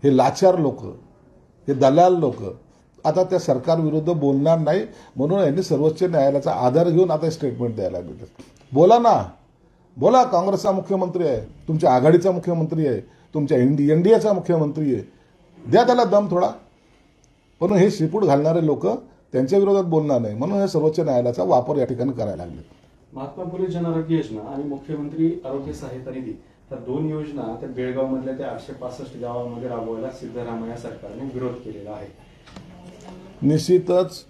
हे लाचार लोक, हे दलाल लोक आता त्या सरकारविरुद्ध बोलणार नाही, म्हणून यांनी सर्वोच्च न्यायालयाचा आधार घेऊन आता स्टेटमेंट द्यायला लागले. बोला ना, बोला. काँग्रेसचा मुख्यमंत्री आहे, तुमच्या आघाडीचा मुख्यमंत्री आहे, तुमच्या एनडीएचा मुख्यमंत्री आहे, द्या त्याला दम थोडा. पण हे शिपूट घालणारे लोक त्यांच्या विरोधात बोलणार नाही, म्हणून हे सर्वोच्च न्यायालयाचा वापर या ठिकाणी करायला लागले. महात्मा फुले जन आरोग्य योजना आणि मुख्यमंत्री आरोग्य सहायता निधी त्या दोन योजना त्या बेळगाव मधल्या त्या 865 गावांमध्ये राबवायला सिद्धरामय्या सरकारने विरोध केलेला आहे. निश्चितच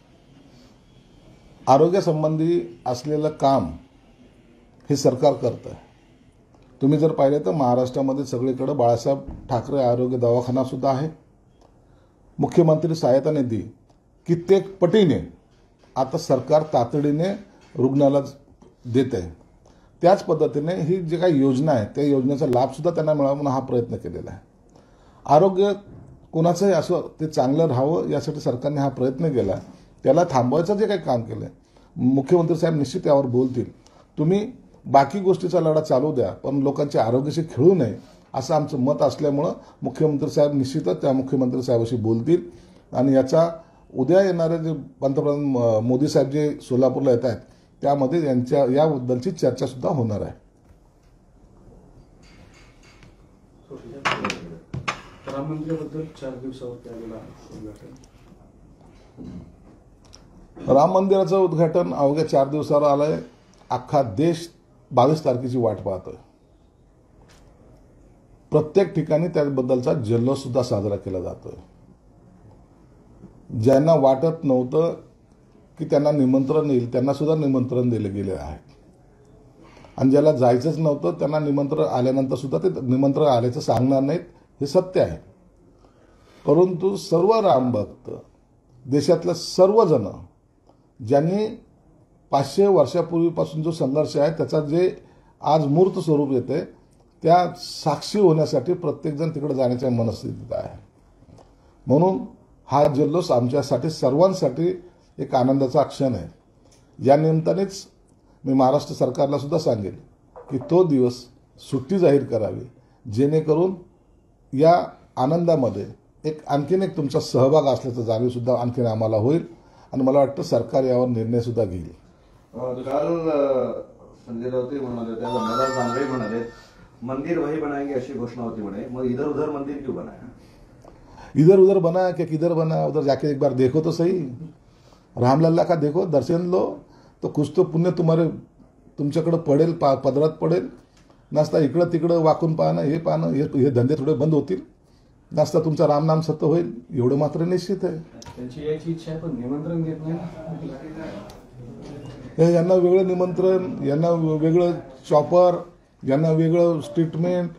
आरोग्यासंबंधी असलेलं काम हे सरकार करतं आहे. तुम्ही जर पाहिलं तर महाराष्ट्रामध्ये सगळीकडे बाळासाहेब ठाकरे आरोग्य दवाखाना सुद्धा आहे. मुख्यमंत्री सहायता निधी कित्येक पटीने आता सरकार तातडीने रुग्णाला देत आहे. त्याच पद्धतीने ही जी काही योजना आहे त्या योजनेचा लाभसुद्धा त्यांना मिळावा म्हणून हा प्रयत्न केलेला आहे. आरोग्य कोणाचंही असं ते चांगलं राहावं यासाठी सरकारने हा प्रयत्न केला. त्याला थांबवायचं जे काही काम केलं आहे, मुख्यमंत्री साहेब निश्चित यावर बोलतील. तुम्ही बाकी गोष्टीचा लढा चालू द्या, पण लोकांच्या आरोग्याशी खेळू नये असं आमचं मत असल्यामुळं मुख्यमंत्री साहेब निश्चितच त्या मुख्यमंत्री साहेबाशी बोलतील. आणि याचा उद्या येणारे जे पंतप्रधान मोदी साहेब जे सोलापूरला येत आहेत त्यामध्ये यांच्या याबद्दलची चर्चा सुद्धा होणार आहे. राम मंदिराबद्दल 4 दिवसावरती आलेला उद्घाटन. राम मंदिराचं उद्घाटन अवघ्या 4 दिवसावर आलंय. अख्खा देश 22 तारखेची वाट पाहतोय. प्रत्येक ठिकाणी त्याबद्दलचा जल्लोष सुद्धा साजरा केला जातोय. ज्यांना वाटत नव्हतं की त्यांना निमंत्रण येईल त्यांना सुद्धा निमंत्रण दिले गेले आहे. आणि ज्याला जायचंच नव्हतं त्यांना निमंत्रण आल्यानंतर सुद्धा ते निमंत्रण आल्याचं सांगणार नाहीत, हे सत्य आहे. परंतु सर्व रामभक्त देशातले सर्वजण ज्यांनी 500 वर्षापूर्वीपासून जो संघर्ष आहे त्याचा जे आज मूर्त स्वरूप येते त्या साक्षी होण्यासाठी प्रत्येकजण तिकडे जाण्याच्या मनस्थितीत आहे. म्हणून हा जल्लोष आमच्यासाठी सर्वांसाठी एक आनंदाचा क्षण आहे. या निमित्तानेच मी महाराष्ट्र सरकारला सुद्धा सांगेन की तो दिवस सुट्टी जाहीर करावी, जेणेकरून या आनंदामध्ये आणखीन एक तुमचा सहभाग असल्याचं जाणीव सुद्धा आणखीन आम्हाला होईल. आणि मला वाटतं सरकार यावर निर्णय सुद्धा घेईल. काल संजय राऊत म्हणाले, त्या गंगाधर दानवे म्हणाले मंदिर वही बनाएंगे अशी घोषणा होती म्हणे. मग इधर उधर मंदिर क्यों बनाया? इधर उधर बना क्या किधर बना, उधर जाके एक बार देखो तो सही. रामलल्ला का देखो, दर्शन लो तो कुछ तो पुण्य तुमच्याकडे पडेल, पदरात पडेल. नसता इकडं तिकडं वाकून पाहणं, हे पाहणं, हे धंदे थोडे बंद होतील. नसता तुमचा रामनाम सत्य होईल, एवढं मात्र निश्चित आहे. त्यांची याची इच्छा आहे पण निमंत्रण देत नाही. यांना वेगळं निमंत्रण, यांना वेगळं चॉपर, यांना वेगळं स्टेटमेंट.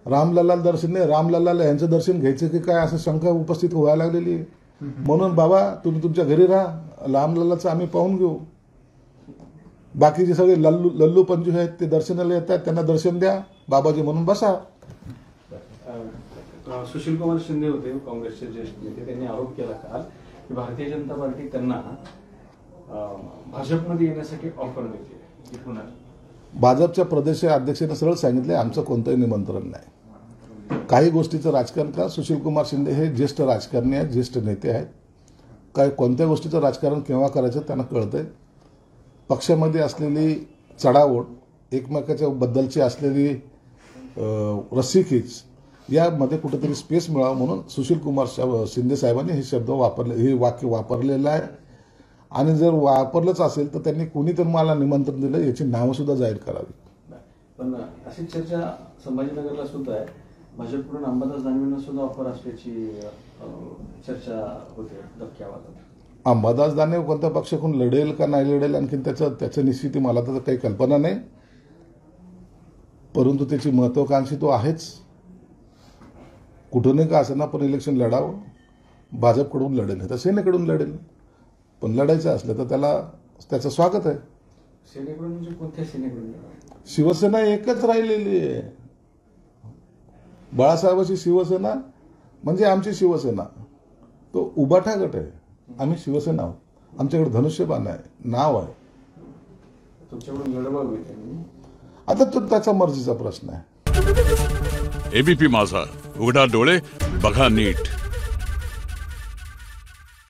रामलल्ला दर्शन नाही, रामलल्लाला यांचं दर्शन घ्यायचं की काय असं शंका उपस्थित व्हायला लागलेली आहे. म्हणून बाबा तुम्ही तुमच्या घरी राहा, रामलल्लाचं आम्ही पाहून घेऊ. बाकीचे सगळे लल्लू पंजू आहेत ते दर्शनाला येतात, त्यांना दर्शन द्या, बाबाजी म्हणून बसा. सुशील कुमार शिंदे होते काँग्रेसचे ज्येष्ठ नेते, त्यांनी आरोप केला काल की भारतीय जनता पार्टी त्यांना भाजपमध्ये येण्यासाठी ऑफर देते. पुन्हा भाजपच्या प्रदेश अध्यक्षांनी सरळ सांगितले आमचं कोणतंही निमंत्रण नाही. काही गोष्टीचं राजकारण का, सुशील कुमार शिंदे हे ज्येष्ठ राजकारणी आहेत, ज्येष्ठ नेते आहेत. काय कोणत्या गोष्टीचं राजकारण केव्हा करायचं त्यांना कळतंय. पक्षामध्ये असलेली चढाओढ, एकमेकाच्या बद्दलची असलेली रस्सीखीच यामध्ये कुठेतरी स्पेस मिळावं म्हणून सुशील कुमार शिंदे साहेबांनी हे शब्द वापरले, हे वाक्य वापरलेलं आहे. आणि जर वापरलंच असेल तर त्यांनी कुणीतरी मला निमंत्रण दिलं याची नावं सुद्धा जाहीर करावी. पण अशी चर्चा संभाजीनगरला सुद्धा आहे. भाजपकडून अंबादास दानवेंना सुद्धा ऑफर असल्याची चर्चा होते धक्क्यावादात. अंबादास दानवे कोणत्या पक्षाकडून लढेल का नाही लढेल आणखीन त्याचं निश्चिती मला तर काही कल्पना नाही. परंतु त्याची महत्वाकांक्षी तो आहेच. कुठूनही का असं ना पण इलेक्शन लढावं. भाजपकडून लढेल तर सेनेकडून लढेल, पण लढायचं असलं तर त्याचं स्वागत आहे. सेनेकडून म्हणजे कोणत्या सेनेकडून? शिवसेना एकच राहिलेली आहे. बाळासाहेबांची शिवसेना म्हणजे आमची शिवसेना, तो उभाटा गट आहे. आम्ही शिवसेना आहोत. आमच्याकडे धनुष्यबाण आहे, नाव आहे. तुमच्याकडून लढवावी आता तो त्याचा मर्जीचा प्रश्न आहे. एबीपी माझा, उघडा डोळे बघा नीट.